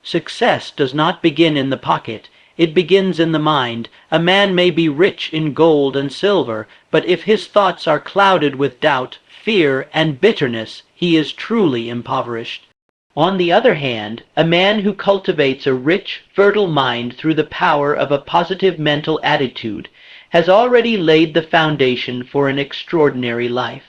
Success does not begin in the pocket. It begins in the mind. A man may be rich in gold and silver, but if his thoughts are clouded with doubt, fear, and bitterness, he is truly impoverished. On the other hand, a man who cultivates a rich, fertile mind through the power of a positive mental attitude has already laid the foundation for an extraordinary life.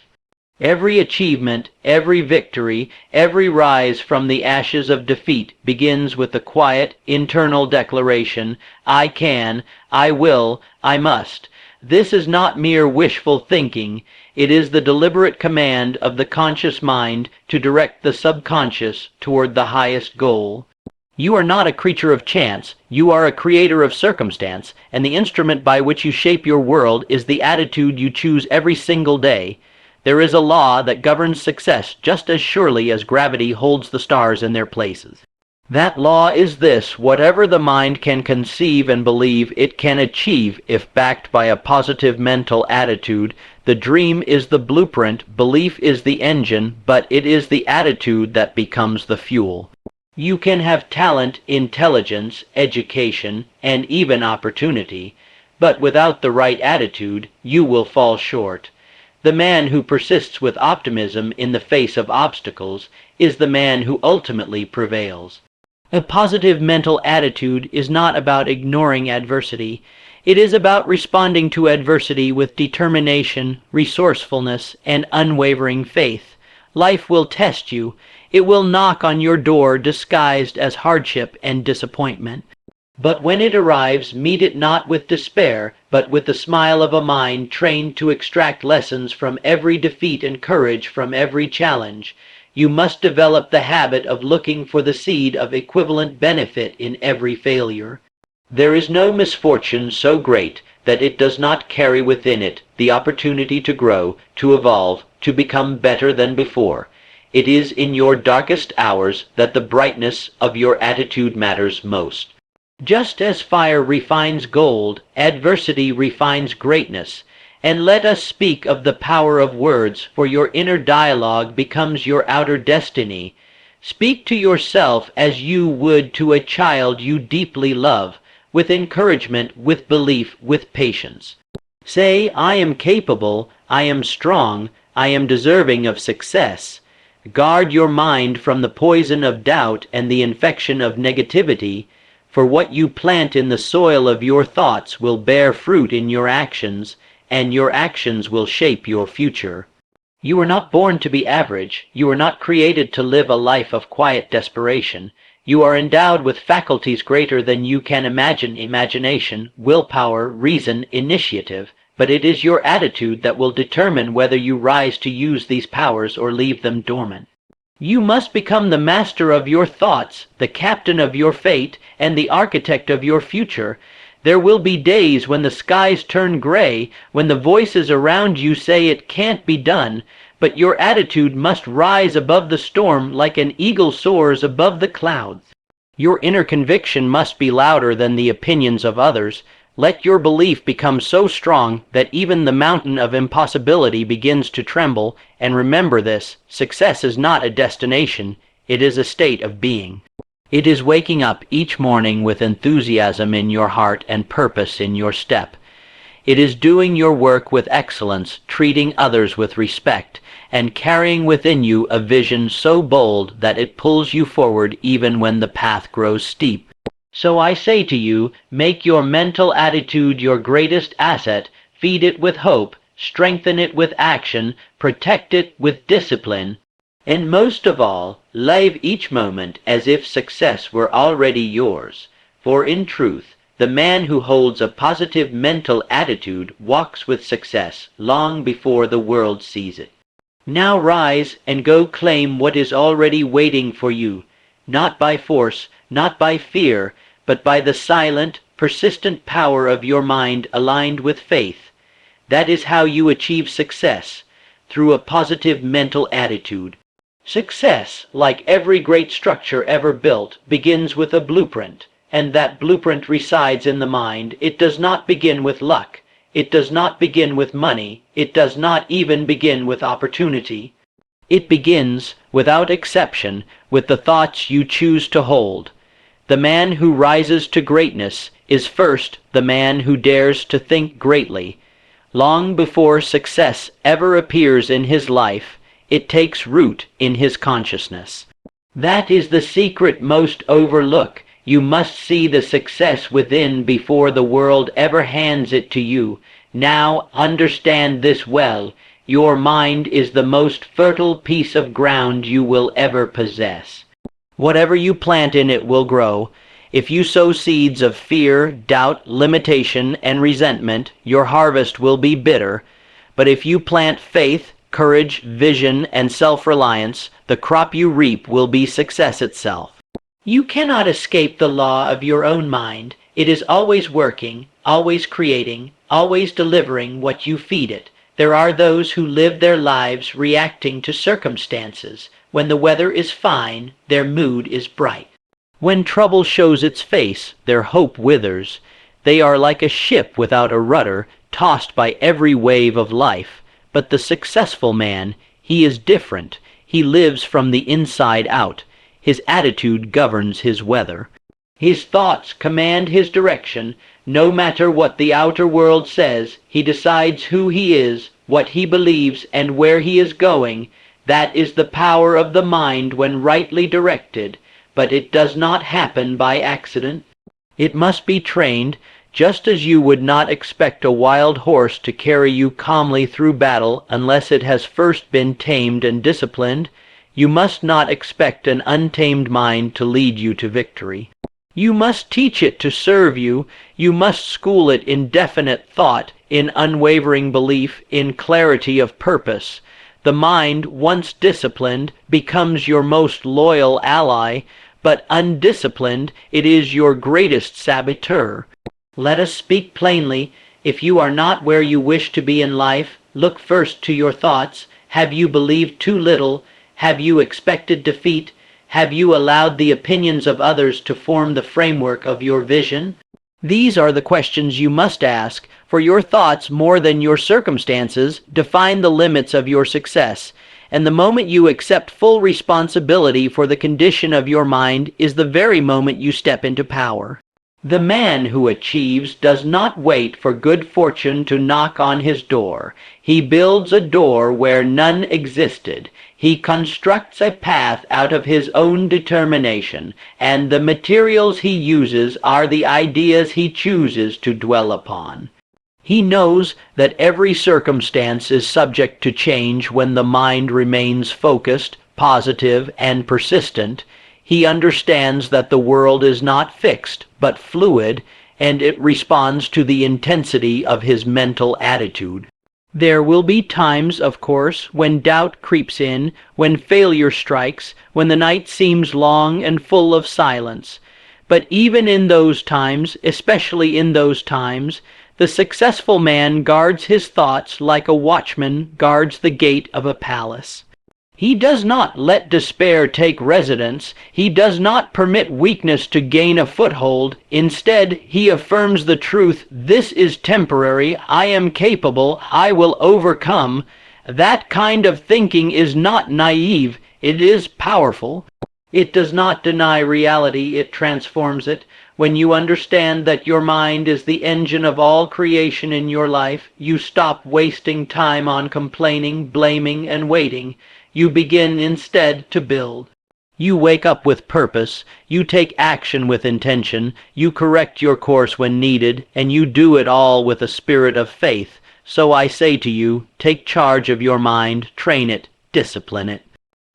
Every achievement, every victory, every rise from the ashes of defeat begins with the quiet, internal declaration, I can, I will, I must. This is not mere wishful thinking. It is the deliberate command of the conscious mind to direct the subconscious toward the highest goal. You are not a creature of chance. You are a creator of circumstance, and the instrument by which you shape your world is the attitude you choose every single day. There is a law that governs success just as surely as gravity holds the stars in their places. That law is this: whatever the mind can conceive and believe, it can achieve if backed by a positive mental attitude. The dream is the blueprint, belief is the engine, but it is the attitude that becomes the fuel. You can have talent, intelligence, education, and even opportunity, but without the right attitude, you will fall short. The man who persists with optimism in the face of obstacles is the man who ultimately prevails. A positive mental attitude is not about ignoring adversity. It is about responding to adversity with determination, resourcefulness, and unwavering faith. Life will test you. It will knock on your door disguised as hardship and disappointment. But when it arrives, meet it not with despair, but with the smile of a mind trained to extract lessons from every defeat and courage from every challenge. You must develop the habit of looking for the seed of equivalent benefit in every failure. There is no misfortune so great that it does not carry within it the opportunity to grow, to evolve, to become better than before. It is in your darkest hours that the brightness of your attitude matters most. Just as fire refines gold, adversity refines greatness. And let us speak of the power of words, for your inner dialogue becomes your outer destiny. Speak to yourself as you would to a child you deeply love, with encouragement, with belief, with patience. Say, I am capable, I am strong, I am deserving of success. Guard your mind from the poison of doubt and the infection of negativity, for what you plant in the soil of your thoughts will bear fruit in your actions, and your actions will shape your future. You were not born to be average. You were not created to live a life of quiet desperation. You are endowed with faculties greater than you can imagine: imagination, willpower, reason, initiative. But it is your attitude that will determine whether you rise to use these powers or leave them dormant. You must become the master of your thoughts, the captain of your fate, and the architect of your future. There will be days when the skies turn gray, when the voices around you say it can't be done, but your attitude must rise above the storm like an eagle soars above the clouds. Your inner conviction must be louder than the opinions of others. Let your belief become so strong that even the mountain of impossibility begins to tremble, and remember this: success is not a destination, it is a state of being. It is waking up each morning with enthusiasm in your heart and purpose in your step. It is doing your work with excellence, treating others with respect, and carrying within you a vision so bold that it pulls you forward even when the path grows steep. So I say to you, make your mental attitude your greatest asset, feed it with hope, strengthen it with action, protect it with discipline, and most of all, live each moment as if success were already yours. For in truth, the man who holds a positive mental attitude walks with success long before the world sees it. Now rise and go claim what is already waiting for you, not by force, not by fear, but by the silent, persistent power of your mind aligned with faith. That is how you achieve success, through a positive mental attitude. Success, like every great structure ever built, begins with a blueprint, and that blueprint resides in the mind. It does not begin with luck. It does not begin with money. It does not even begin with opportunity. It begins, without exception, with the thoughts you choose to hold. The man who rises to greatness is first the man who dares to think greatly. Long before success ever appears in his life, it takes root in his consciousness. That is the secret most overlooked. You must see the success within before the world ever hands it to you. Now understand this well. Your mind is the most fertile piece of ground you will ever possess. Whatever you plant in it will grow. If you sow seeds of fear, doubt, limitation, and resentment, your harvest will be bitter. But if you plant faith, courage, vision, and self-reliance, the crop you reap will be success itself. You cannot escape the law of your own mind. It is always working, always creating, always delivering what you feed it. There are those who live their lives reacting to circumstances. When the weather is fine, their mood is bright. When trouble shows its face, their hope withers. They are like a ship without a rudder, tossed by every wave of life. But the successful man, he is different. He lives from the inside out. His attitude governs his weather. His thoughts command his direction. No matter what the outer world says, he decides who he is, what he believes, and where he is going. That is the power of the mind when rightly directed, but it does not happen by accident. It must be trained, just as you would not expect a wild horse to carry you calmly through battle unless it has first been tamed and disciplined. You must not expect an untamed mind to lead you to victory. You must teach it to serve you. You must school it in definite thought, in unwavering belief, in clarity of purpose. The mind, once disciplined, becomes your most loyal ally, but undisciplined, it is your greatest saboteur. Let us speak plainly. If you are not where you wish to be in life, look first to your thoughts. Have you believed too little? Have you expected defeat? Have you allowed the opinions of others to form the framework of your vision? These are the questions you must ask, for your thoughts, more than your circumstances, define the limits of your success, and the moment you accept full responsibility for the condition of your mind is the very moment you step into power. The man who achieves does not wait for good fortune to knock on his door. He builds a door where none existed. He constructs a path out of his own determination, and the materials he uses are the ideas he chooses to dwell upon. He knows that every circumstance is subject to change when the mind remains focused, positive, and persistent. He understands that the world is not fixed, but fluid, and it responds to the intensity of his mental attitude. There will be times, of course, when doubt creeps in, when failure strikes, when the night seems long and full of silence. But even in those times, especially in those times, the successful man guards his thoughts like a watchman guards the gate of a palace. He does not let despair take residence. He does not permit weakness to gain a foothold. Instead, he affirms the truth, "This is temporary. I am capable. I will overcome." That kind of thinking is not naive. It is powerful. It does not deny reality. It transforms it. When you understand that your mind is the engine of all creation in your life, you stop wasting time on complaining, blaming, and waiting. You begin instead to build. You wake up with purpose, you take action with intention, you correct your course when needed, and you do it all with a spirit of faith. So I say to you, take charge of your mind, train it, discipline it.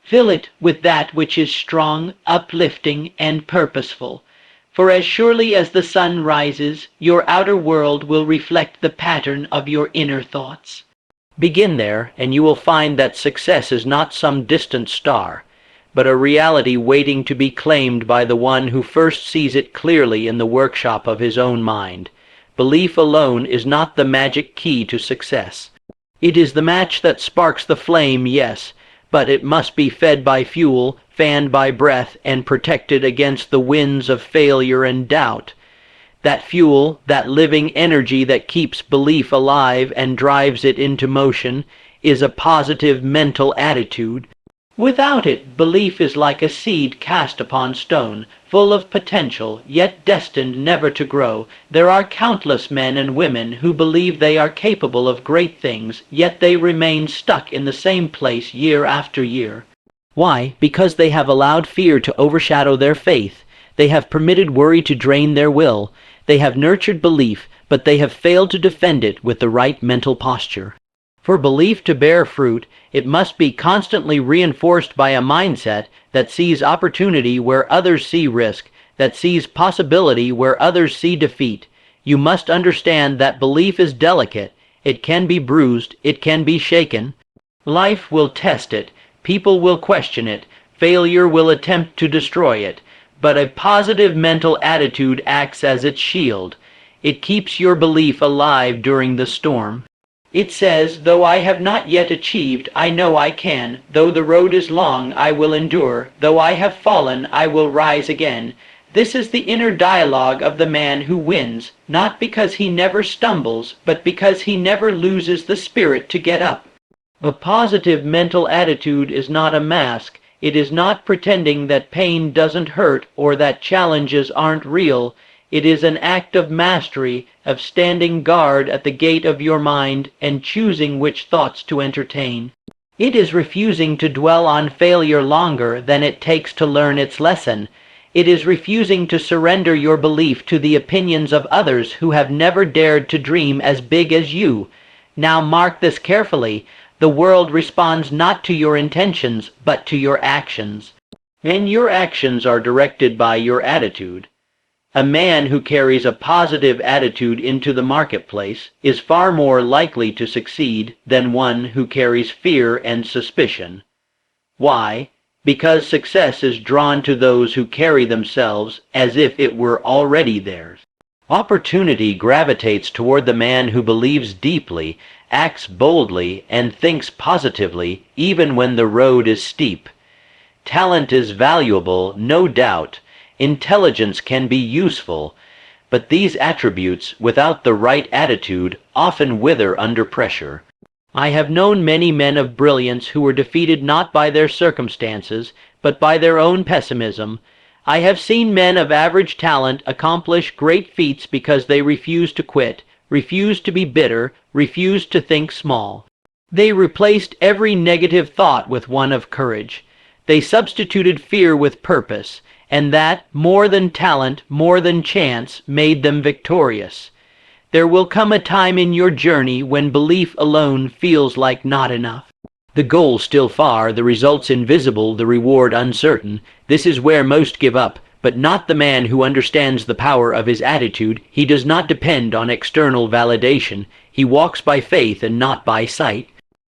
Fill it with that which is strong, uplifting, and purposeful. For as surely as the sun rises, your outer world will reflect the pattern of your inner thoughts. Begin there, and you will find that success is not some distant star, but a reality waiting to be claimed by the one who first sees it clearly in the workshop of his own mind. Belief alone is not the magic key to success. It is the match that sparks the flame, yes, but it must be fed by fuel, fanned by breath, and protected against the winds of failure and doubt. That fuel, that living energy that keeps belief alive and drives it into motion, is a positive mental attitude. Without it, belief is like a seed cast upon stone. full of potential, yet destined never to grow. There are countless men and women who believe they are capable of great things, yet they remain stuck in the same place year after year. Why? Because they have allowed fear to overshadow their faith. They have permitted worry to drain their will. They have nurtured belief, but they have failed to defend it with the right mental posture. For belief to bear fruit, it must be constantly reinforced by a mindset that sees opportunity where others see risk, that sees possibility where others see defeat. You must understand that belief is delicate. It can be bruised. It can be shaken. Life will test it. People will question it. Failure will attempt to destroy it. But a positive mental attitude acts as its shield. It keeps your belief alive during the storm. It says, though I have not yet achieved, I know I can. Though the road is long, I will endure. Though I have fallen, I will rise again. This is the inner dialogue of the man who wins, not because he never stumbles, but because he never loses the spirit to get up. A positive mental attitude is not a mask. It is not pretending that pain doesn't hurt or that challenges aren't real. It is an act of mastery, of standing guard at the gate of your mind and choosing which thoughts to entertain. It is refusing to dwell on failure longer than it takes to learn its lesson. It is refusing to surrender your belief to the opinions of others who have never dared to dream as big as you. Now mark this carefully. The world responds not to your intentions, but to your actions. And your actions are directed by your attitude. A man who carries a positive attitude into the marketplace is far more likely to succeed than one who carries fear and suspicion. Why? Because success is drawn to those who carry themselves as if it were already theirs. Opportunity gravitates toward the man who believes deeply, acts boldly, and thinks positively, even when the road is steep. Talent is valuable, no doubt. Intelligence can be useful, but these attributes, without the right attitude, often wither under pressure. I have known many men of brilliance who were defeated not by their circumstances, but by their own pessimism. I have seen men of average talent accomplish great feats because they refused to quit, refused to be bitter, refused to think small. They replaced every negative thought with one of courage. They substituted fear with purpose, and that, more than talent, more than chance, made them victorious. There will come a time in your journey when belief alone feels like not enough. The goal still far, the results invisible, the reward uncertain. This is where most give up, but not the man who understands the power of his attitude. He does not depend on external validation. He walks by faith and not by sight.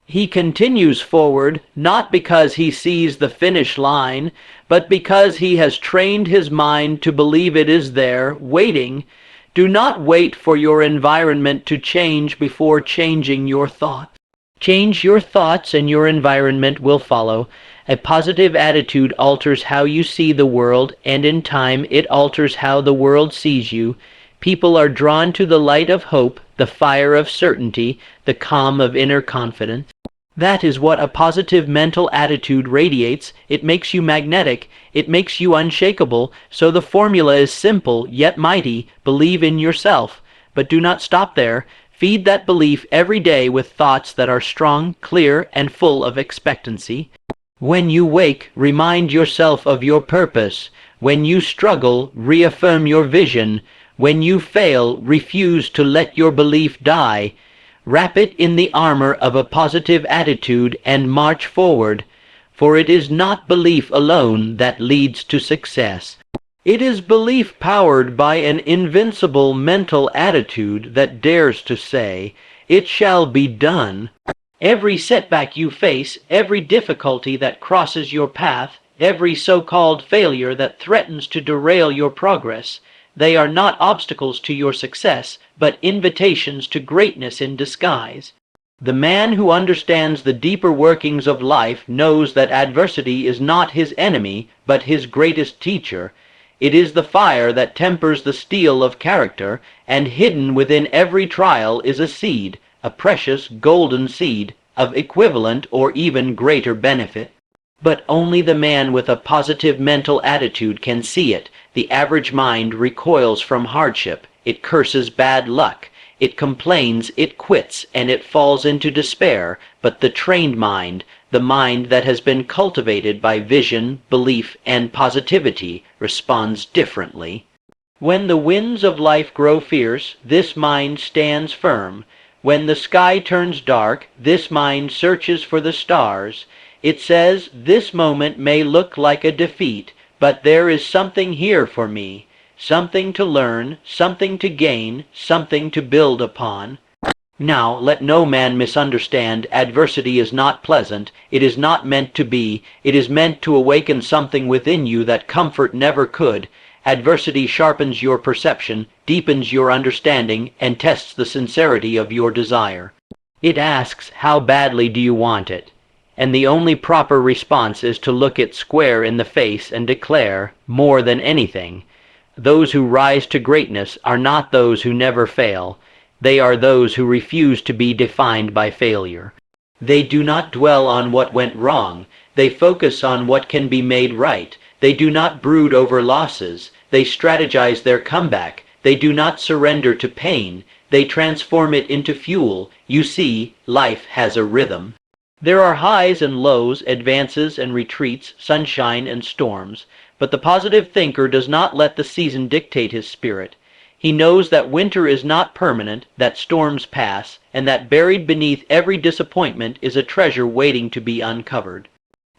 He continues forward, not because he sees the finish line, but because he has trained his mind to believe it is there, waiting. Do not wait for your environment to change before changing your thoughts. Change your thoughts and your environment will follow. A positive attitude alters how you see the world, and in time it alters how the world sees you. People are drawn to the light of hope, the fire of certainty, the calm of inner confidence. That is what a positive mental attitude radiates. It makes you magnetic. It makes you unshakable. So the formula is simple yet mighty. Believe in yourself. But do not stop there. Feed that belief every day with thoughts that are strong, clear, and full of expectancy. When you wake, remind yourself of your purpose. When you struggle, reaffirm your vision. When you fail, refuse to let your belief die. Wrap it in the armor of a positive attitude and march forward, for it is not belief alone that leads to success. It is belief powered by an invincible mental attitude that dares to say, "It shall be done." Every setback you face, every difficulty that crosses your path, every so-called failure that threatens to derail your progress, they are not obstacles to your success, but invitations to greatness in disguise. The man who understands the deeper workings of life knows that adversity is not his enemy, but his greatest teacher. It is the fire that tempers the steel of character, and hidden within every trial is a seed, a precious golden seed, of equivalent or even greater benefit. But only the man with a positive mental attitude can see it. The average mind recoils from hardship, it curses bad luck, it complains, it quits, and it falls into despair, but the trained mind, the mind that has been cultivated by vision, belief, and positivity, responds differently. When the winds of life grow fierce, this mind stands firm. When the sky turns dark, this mind searches for the stars. It says, "This moment may look like a defeat, but there is something here for me, something to learn, something to gain, something to build upon." Now, let no man misunderstand. Adversity is not pleasant. It is not meant to be. It is meant to awaken something within you that comfort never could. Adversity sharpens your perception, deepens your understanding, and tests the sincerity of your desire. It asks, how badly do you want it? And the only proper response is to look it square in the face and declare, more than anything, those who rise to greatness are not those who never fail. They are those who refuse to be defined by failure. They do not dwell on what went wrong. They focus on what can be made right. They do not brood over losses. They strategize their comeback. They do not surrender to pain. They transform it into fuel. You see, life has a rhythm. There are highs and lows, advances and retreats, sunshine and storms, but the positive thinker does not let the season dictate his spirit. He knows that winter is not permanent, that storms pass, and that buried beneath every disappointment is a treasure waiting to be uncovered.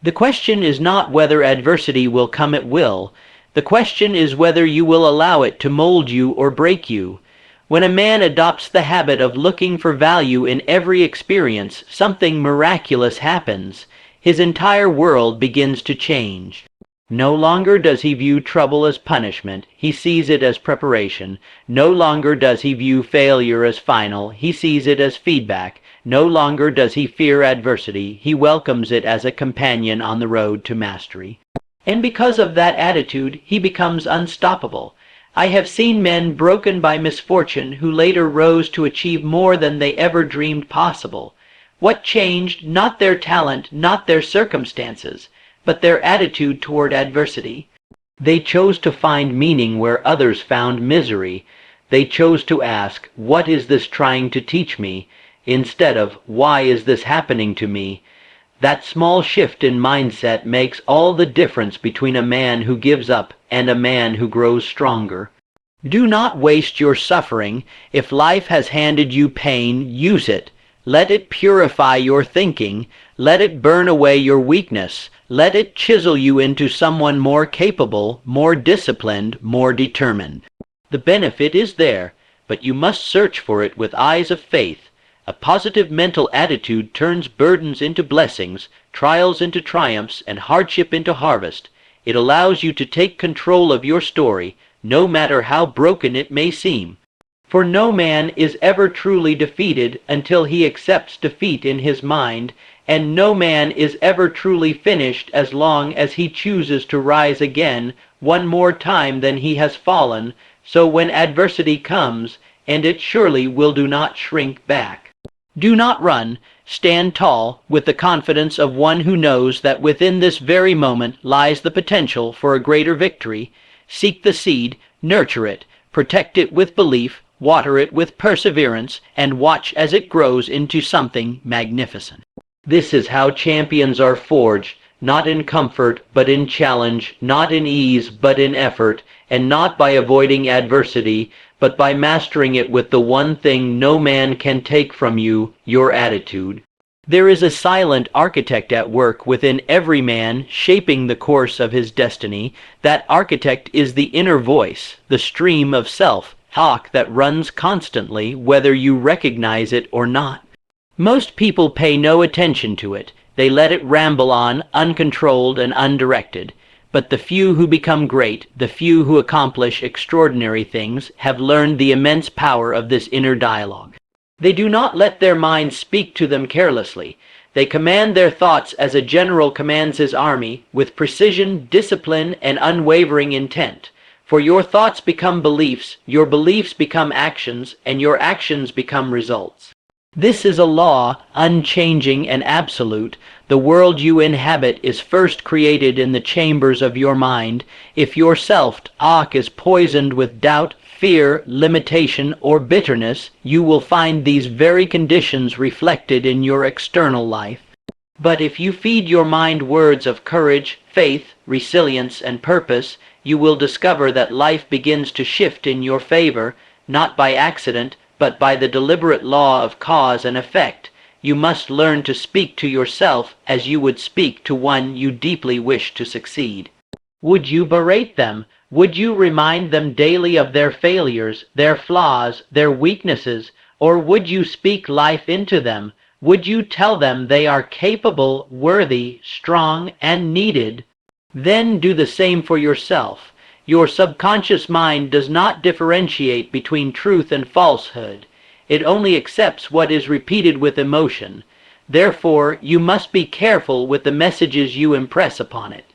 The question is not whether adversity will come at will. The question is whether you will allow it to mold you or break you. When a man adopts the habit of looking for value in every experience, something miraculous happens. His entire world begins to change. No longer does he view trouble as punishment, he sees it as preparation. No longer does he view failure as final, he sees it as feedback. No longer does he fear adversity, he welcomes it as a companion on the road to mastery. And because of that attitude, he becomes unstoppable. I have seen men broken by misfortune who later rose to achieve more than they ever dreamed possible. What changed? Not their talent, not their circumstances, but their attitude toward adversity. They chose to find meaning where others found misery. They chose to ask, "What is this trying to teach me?" instead of, "Why is this happening to me?" That small shift in mindset makes all the difference between a man who gives up and a man who grows stronger. Do not waste your suffering. If life has handed you pain, use it. Let it purify your thinking. Let it burn away your weakness. Let it chisel you into someone more capable, more disciplined, more determined. The benefit is there, but you must search for it with eyes of faith. A positive mental attitude turns burdens into blessings, trials into triumphs, and hardship into harvest. It allows you to take control of your story, no matter how broken it may seem. For no man is ever truly defeated until he accepts defeat in his mind, and no man is ever truly finished as long as he chooses to rise again one more time than he has fallen. So when adversity comes, and it surely will, do not shrink back. Do not run. Stand tall, with the confidence of one who knows that within this very moment lies the potential for a greater victory. Seek the seed, nurture it, protect it with belief, water it with perseverance, and watch as it grows into something magnificent. This is how champions are forged, not in comfort, but in challenge, not in ease, but in effort, and not by avoiding adversity, but by mastering it with the one thing no man can take from you, your attitude. There is a silent architect at work within every man, shaping the course of his destiny. That architect is the inner voice, the stream of self-talk that runs constantly, whether you recognize it or not. Most people pay no attention to it. They let it ramble on, uncontrolled and undirected. But the few who become great, the few who accomplish extraordinary things, have learned the immense power of this inner dialogue. They do not let their minds speak to them carelessly. They command their thoughts as a general commands his army, with precision, discipline, and unwavering intent. For your thoughts become beliefs, your beliefs become actions, and your actions become results. This is a law, unchanging and absolute. The world you inhabit is first created in the chambers of your mind. If your self-talk is poisoned with doubt, fear, limitation, or bitterness, you will find these very conditions reflected in your external life. But if you feed your mind words of courage, faith, resilience, and purpose, you will discover that life begins to shift in your favor, not by accident, but by the deliberate law of cause and effect. You must learn to speak to yourself as you would speak to one you deeply wish to succeed. Would you berate them? Would you remind them daily of their failures, their flaws, their weaknesses? Or would you speak life into them? Would you tell them they are capable, worthy, strong, and needed? Then do the same for yourself. Your subconscious mind does not differentiate between truth and falsehood. It only accepts what is repeated with emotion. Therefore, you must be careful with the messages you impress upon it.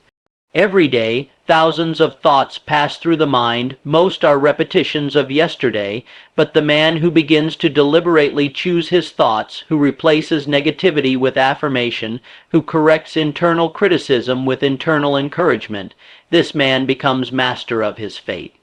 Every day, thousands of thoughts pass through the mind. Most are repetitions of yesterday, but the man who begins to deliberately choose his thoughts, who replaces negativity with affirmation, who corrects internal criticism with internal encouragement, this man becomes master of his fate.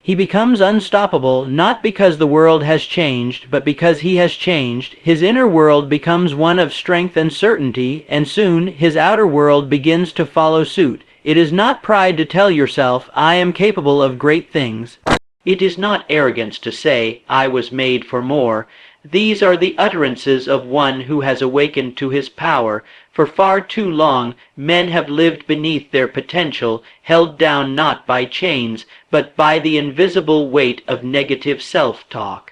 He becomes unstoppable not because the world has changed, but because he has changed. His inner world becomes one of strength and certainty, and soon his outer world begins to follow suit. It is not pride to tell yourself, I am capable of great things. It is not arrogance to say, I was made for more. These are the utterances of one who has awakened to his power. For far too long, men have lived beneath their potential, held down not by chains, but by the invisible weight of negative self-talk.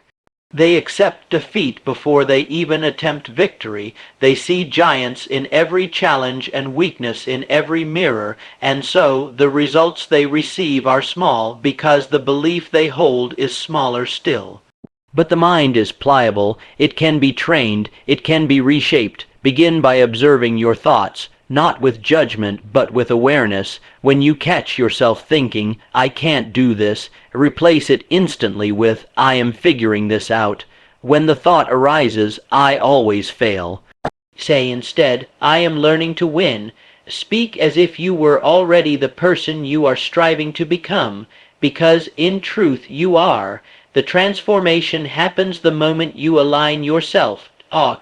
They accept defeat before they even attempt victory. They see giants in every challenge and weakness in every mirror, and so the results they receive are small because the belief they hold is smaller still. But the mind is pliable. It can be trained. It can be reshaped. Begin by observing your thoughts, not with judgment, but with awareness. When you catch yourself thinking, I can't do this, replace it instantly with, I am figuring this out. When the thought arises, I always fail, say instead, I am learning to win. Speak as if you were already the person you are striving to become, because in truth you are. The transformation happens the moment you align yourself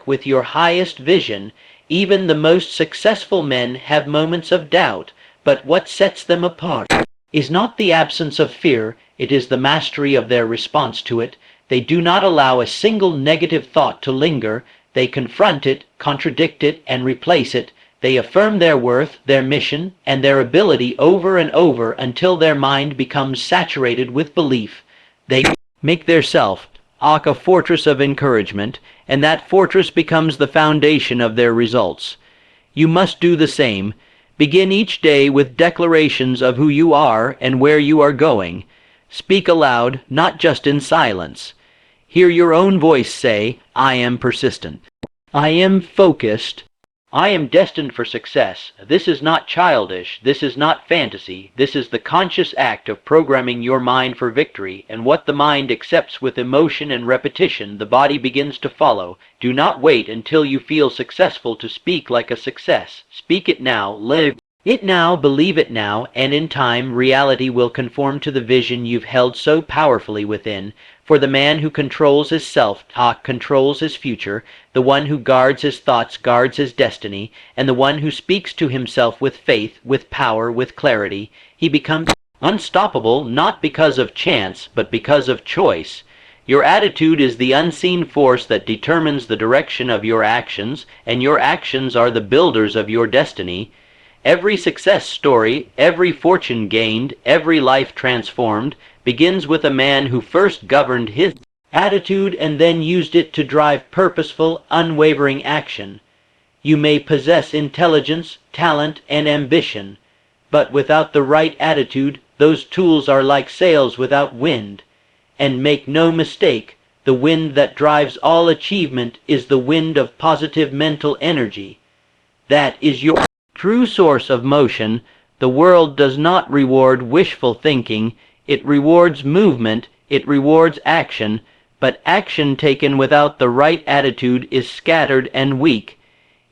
with your highest vision. Even the most successful men have moments of doubt, but what sets them apart is not the absence of fear, it is the mastery of their response to it. They do not allow a single negative thought to linger. They confront it, contradict it, and replace it. They affirm their worth, their mission, and their ability over and over until their mind becomes saturated with belief. They make their self a fortress of encouragement, and that fortress becomes the foundation of their results. You must do the same. Begin each day with declarations of who you are and where you are going. Speak aloud, not just in silence. Hear your own voice say, I am persistent. I am focused. I am destined for success. This is not childish. This is not fantasy. This is the conscious act of programming your mind for victory, and what the mind accepts with emotion and repetition, the body begins to follow. Do not wait until you feel successful to speak like a success. Speak it now, live it now, believe it now, and in time, reality will conform to the vision you've held so powerfully within. For the man who controls his self-talk controls his future, the one who guards his thoughts guards his destiny, and the one who speaks to himself with faith, with power, with clarity, he becomes unstoppable not because of chance, but because of choice. Your attitude is the unseen force that determines the direction of your actions, and your actions are the builders of your destiny. Every success story, every fortune gained, every life transformed, begins with a man who first governed his attitude and then used it to drive purposeful, unwavering action. You may possess intelligence, talent, and ambition, but without the right attitude, those tools are like sails without wind. And make no mistake, the wind that drives all achievement is the wind of positive mental energy. That is your true source of motion. The world does not reward wishful thinking. It rewards movement. It rewards action. but action taken without the right attitude is scattered and weak.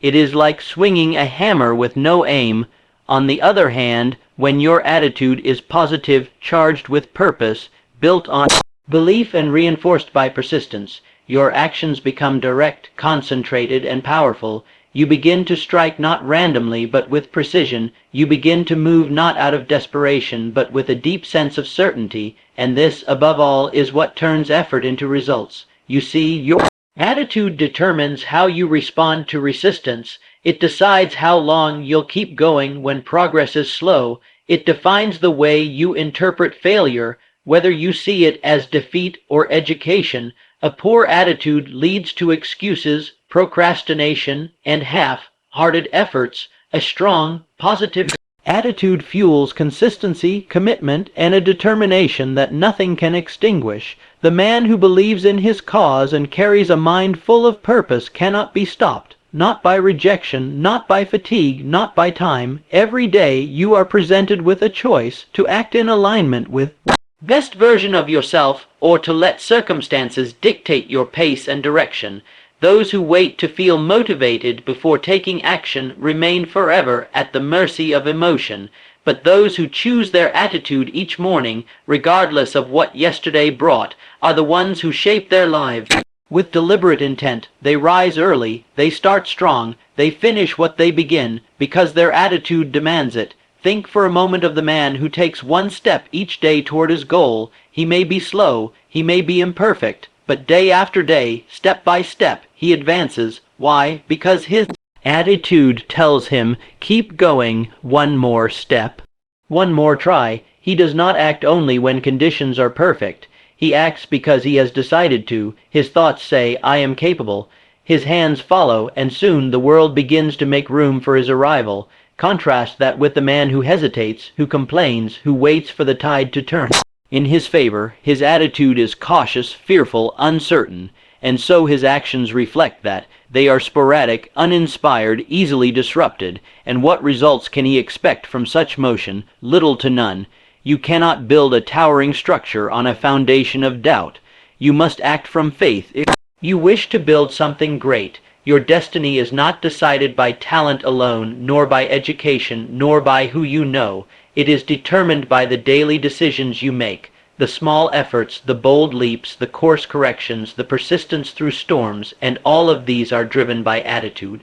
It is like swinging a hammer with no aim. On the other hand, when your attitude is positive, charged with purpose, built on belief and reinforced by persistence, your actions become direct, concentrated, and powerful. You begin to strike not randomly but with precision. You begin to move not out of desperation but with a deep sense of certainty, and this, above all, is what turns effort into results. You see, your attitude determines how you respond to resistance. It decides how long you'll keep going when progress is slow. It defines the way you interpret failure, whether you see it as defeat or education. A poor attitude leads to excuses, procrastination, and half-hearted efforts. A strong, positive attitude fuels consistency, commitment, and a determination that nothing can extinguish. The man who believes in his cause and carries a mind full of purpose cannot be stopped. Not by rejection, not by fatigue, not by time. Every day you are presented with a choice to act in alignment with the best version of yourself, or to let circumstances dictate your pace and direction. Those who wait to feel motivated before taking action remain forever at the mercy of emotion, but those who choose their attitude each morning, regardless of what yesterday brought, are the ones who shape their lives. With deliberate intent, they rise early, they start strong, they finish what they begin, because their attitude demands it. Think for a moment of the man who takes one step each day toward his goal. He may be slow, he may be imperfect, but day after day, step by step, he advances. Why? Because his attitude tells him, keep going, one more step, one more try. He does not act only when conditions are perfect. He acts because he has decided to. His thoughts say, I am capable. His hands follow, and soon the world begins to make room for his arrival. Contrast that with the man who hesitates, who complains, who waits for the tide to turn in his favor. His attitude is cautious, fearful, uncertain, and so his actions reflect that. They are sporadic, uninspired, easily disrupted, and what results can he expect from such motion? Little to none. You cannot build a towering structure on a foundation of doubt. You must act from faith. If you wish to build something great, your destiny is not decided by talent alone, nor by education, nor by who you know. It is determined by the daily decisions you make, the small efforts, the bold leaps, the course corrections, the persistence through storms, and all of these are driven by attitude.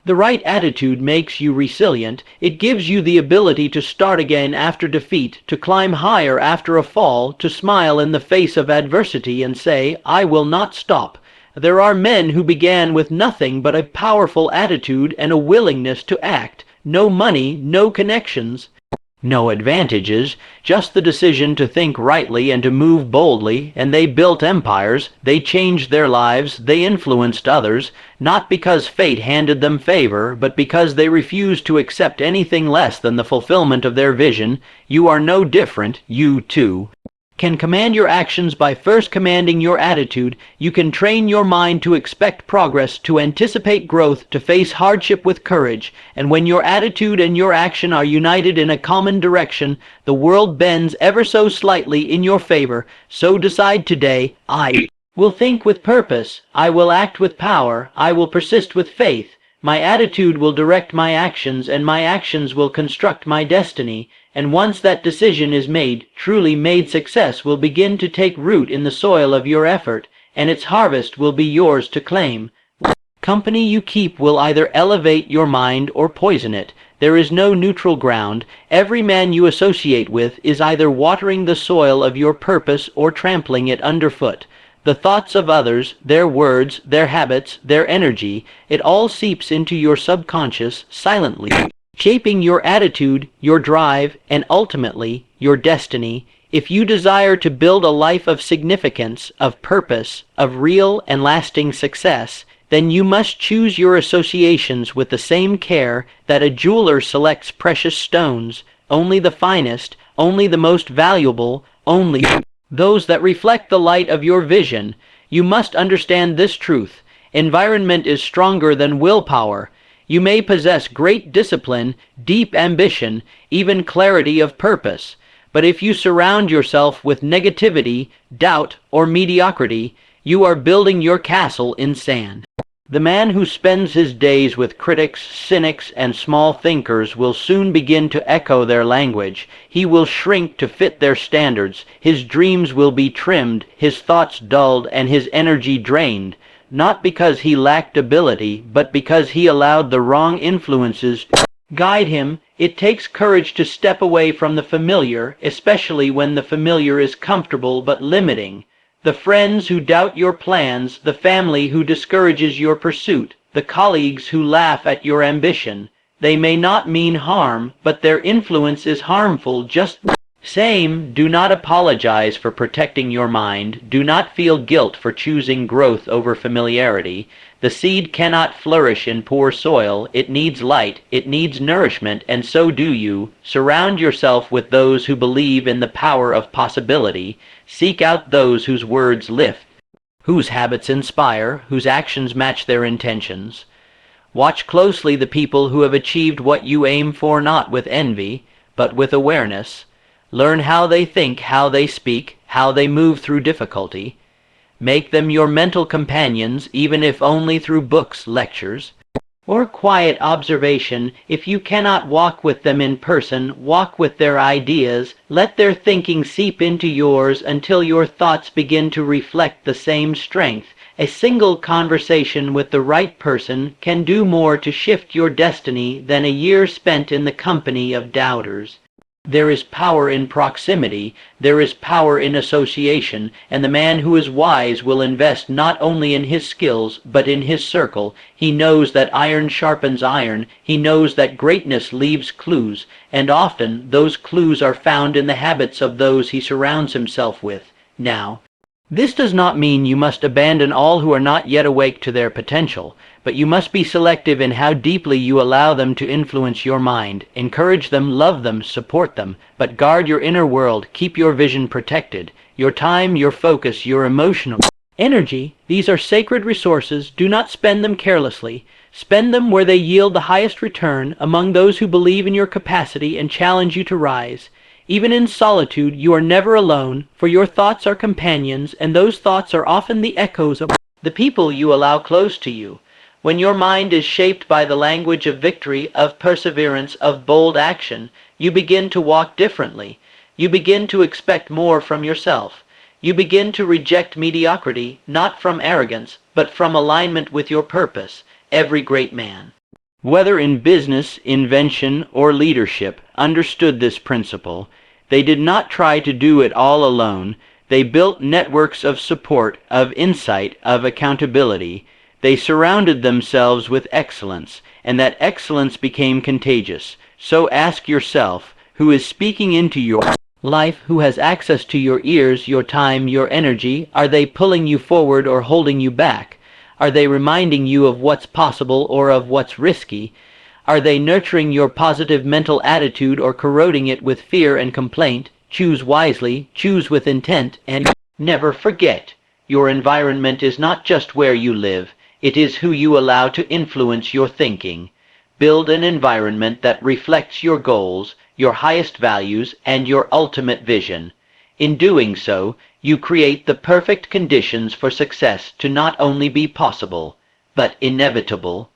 The right attitude makes you resilient. It gives you the ability to start again after defeat, to climb higher after a fall, to smile in the face of adversity and say, I will not stop. There are men who began with nothing but a powerful attitude and a willingness to act. No money, no connections, no advantages, just the decision to think rightly and to move boldly, and they built empires. They changed their lives, they influenced others, not because fate handed them favor, but because they refused to accept anything less than the fulfillment of their vision. You are no different. You, too, can command your actions by first commanding your attitude. You can train your mind to expect progress, to anticipate growth, to face hardship with courage. And when your attitude and your action are united in a common direction, the world bends ever so slightly in your favor. So decide today, I will think with purpose, I will act with power, I will persist with faith. My attitude will direct my actions, and my actions will construct my destiny. And once that decision is made, truly made, success will begin to take root in the soil of your effort, and its harvest will be yours to claim. Company you keep will either elevate your mind or poison it. There is no neutral ground. Every man you associate with is either watering the soil of your purpose or trampling it underfoot. The thoughts of others, their words, their habits, their energy, it all seeps into your subconscious silently, shaping your attitude, your drive, and ultimately your destiny. If you desire to build a life of significance, of purpose, of real and lasting success, then you must choose your associations with the same care that a jeweler selects precious stones, only the finest, only the most valuable, only those that reflect the light of your vision. You must understand this truth. Environment is stronger than willpower. You may possess great discipline, deep ambition, even clarity of purpose, but if you surround yourself with negativity, doubt, or mediocrity, You are building your castle in sand. The man who spends his days with critics, cynics, and small thinkers will soon begin to echo their language. He will shrink to fit their standards. His dreams will be trimmed, his thoughts dulled, and his energy drained, not because he lacked ability, but because he allowed the wrong influences to guide him. It takes courage to step away from the familiar, especially when the familiar is comfortable but limiting. The friends who doubt your plans, the family who discourages your pursuit, the colleagues who laugh at your ambition. They may not mean harm, but their influence is harmful just the same. Do not apologize for protecting your mind. Do not feel guilt for choosing growth over familiarity. The seed cannot flourish in poor soil. It needs light, it needs nourishment, and so do you. Surround yourself with those who believe in the power of possibility. Seek out those whose words lift, whose habits inspire, whose actions match their intentions. Watch closely the people who have achieved what you aim for, not with envy, but with awareness. Learn how they think, how they speak, how they move through difficulty. Make them your mental companions, even if only through books, lectures, or quiet observation. If you cannot walk with them in person, walk with their ideas. Let their thinking seep into yours until your thoughts begin to reflect the same strength. A single conversation with the right person can do more to shift your destiny than a year spent in the company of doubters. There is power in proximity, there is power in association, and the man who is wise will invest not only in his skills, but in his circle. He knows that iron sharpens iron, he knows that greatness leaves clues, and often those clues are found in the habits of those he surrounds himself with. Now, this does not mean you must abandon all who are not yet awake to their potential, but you must be selective in how deeply you allow them to influence your mind. Encourage them, love them, support them, but guard your inner world. Keep your vision protected. Your time, your focus, your emotional energy, these are sacred resources. Do not spend them carelessly. Spend them where they yield the highest return, among those who believe in your capacity and challenge you to rise. Even in solitude, you are never alone, for your thoughts are companions, and those thoughts are often the echoes of the people you allow close to you. When your mind is shaped by the language of victory, of perseverance, of bold action, you begin to walk differently. You begin to expect more from yourself. You begin to reject mediocrity, not from arrogance, but from alignment with your purpose. Every great man, whether in business, invention, or leadership, understood this principle. They did not try to do it all alone. They built networks of support, of insight, of accountability. They surrounded themselves with excellence, and that excellence became contagious. So ask yourself, who is speaking into your life, who has access to your ears, your time, your energy? Are they pulling you forward or holding you back? Are they reminding you of what's possible or of what's risky? Are they nurturing your positive mental attitude or corroding it with fear and complaint? Choose wisely, choose with intent, and never forget, your environment is not just where you live, it is who you allow to influence your thinking. Build an environment that reflects your goals, your highest values, and your ultimate vision. In doing so, you create the perfect conditions for success to not only be possible, but inevitable.